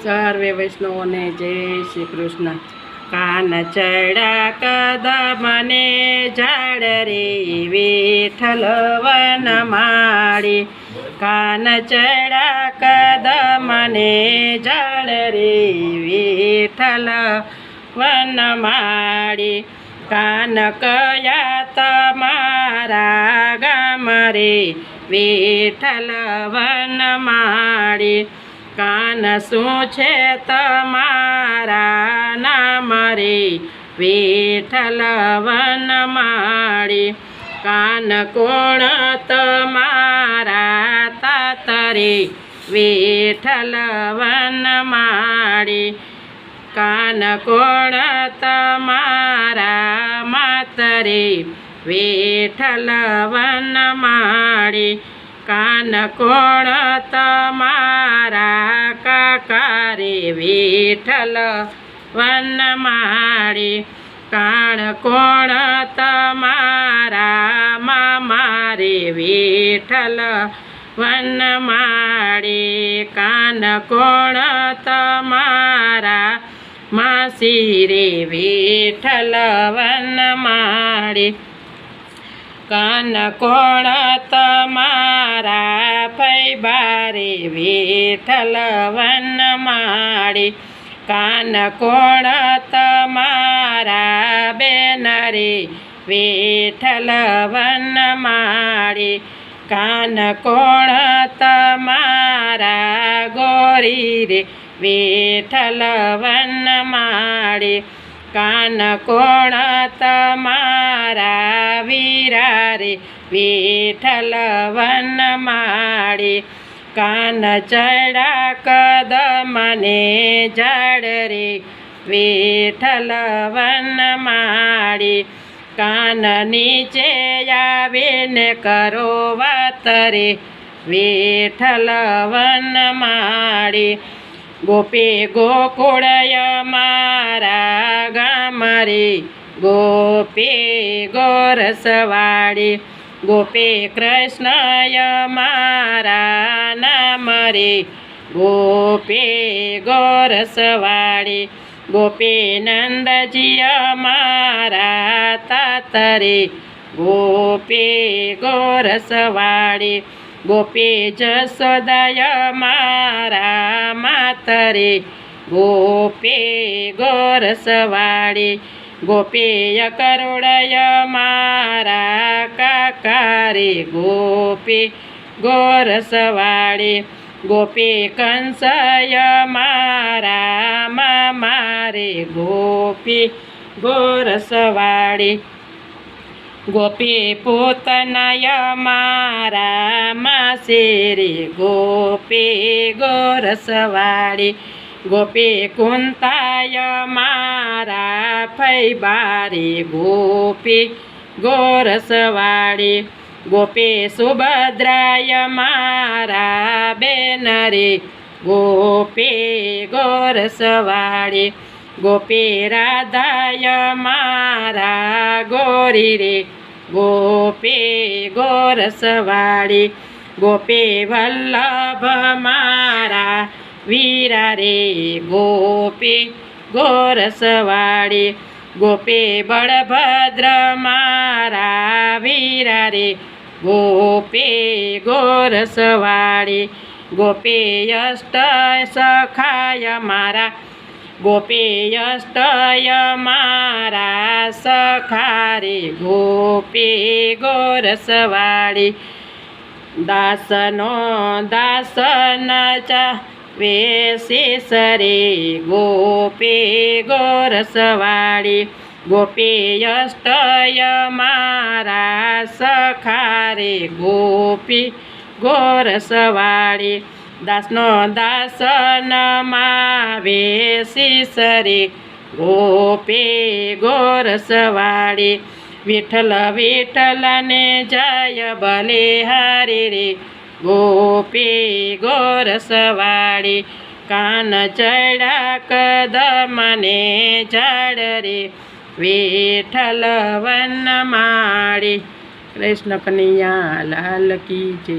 સર્વે વૈષ્ણવોને જય શ્રી કૃષ્ણ। કાન ચડ્યા કદમને ઝાડ રે વિઠ્ઠલ વનમાળી। કાન ચડ્યા કદમને ઝાડ રે વિઠ્ઠલ વનમાળી। કાન કયા તમારા ગામ રે વિઠ્ઠલ વનમાળી। કાન શું છે તમારા નામ રે વિઠ્ઠલ વનમાળી। કાન કોણ તમારા તાત રે વિઠ્ઠલ વનમાળી। કાન કોણ તમારા માત રે વિઠ્ઠલ વનમાળી। કાન કોણ તમારા કાકા રે વિઠ્ઠલ વનમાળી। કાન કોણ તમારા મામા રે વિઠ્ઠલ વનમાળી। કાન કોણ તમારા માસી રે વિઠ્ઠલ વનમાળી। કાન કોણ તમારા ફૈબા રે વિઠ્ઠલ વનમાળી। કાન કોણ તમારા બેન રે વિઠ્ઠલ વનમાળી। કાન કોણ તમારા ગોરી રે વિઠ્ઠલ વનમાળી। કાન કોણ તમારા વીરા રે વિઠ્ઠલ વનમાળી। કાન ચડ્યા કદમને ઝાડ રે વિઠ્ઠલ વનમાળી। કાન નીચે આવીને કરો વાત રે વિઠ્ઠલ વનમાળી। ગોપી ગોકુળય મારા ગામ રે ગોપી ગોરસવાળી। ગોપી કૃષ્ણય મારા નામ રે ગોપી ગોરસવાળી। ગોપી નંદજી મારા તાત રે ગોપી ગોરસવાળી। ગોપી જશોદય મારા માત રે ગોપી ગોરસવાળી। ગોપી કરુણય મારા કાકા રે ગોપી ગોરસવાળી। ગોપી કંસય મારા મામા રે ગોપી ગોરસવાળી। ગોપી પૂતનય મારા માસી રે ગોપી ગોરસવાળી। ગોપી કુંતાય મારા ફૈબા રે ગોપી ગોરસવાળી। ગોપી સુભદ્રાય મારા બેન રે ગોપી ગોરસવાળી। ગોપી રાધાય મારા ગોરી રે ગોપી ગોરસવાળી। ગોપી વલ્લભ મારા વીરા રે ગોપી ગોરસવાળી। ગોપી બળભદ્ર મારા વીરા રે ગોપી ગોરસવાળી। ગોપી અષ્ટ સખાય મારા ગોપી અષ્ટય મારા સખા રે ગોપી ગોરસવાળી। દાસનો દાસન વેશીસ રે ગોપી ગોરસવાળી। ગોપી અષ્ટય મારા સખા રે ગોપી ગોરસવાળી। દાસનો દાસન માં વેશીસ રે ગોપી ગોરસવાળી। વિઠ્ઠલ વિઠ્ઠલને જય બલિહારી રે ગોપી ગોરસવાળી। કાન ચડ્યા કદમને ઝાડ રે વિઠ્ઠલ વનમાળી। કૃષ્ણ કનૈયા લાલ કી જય।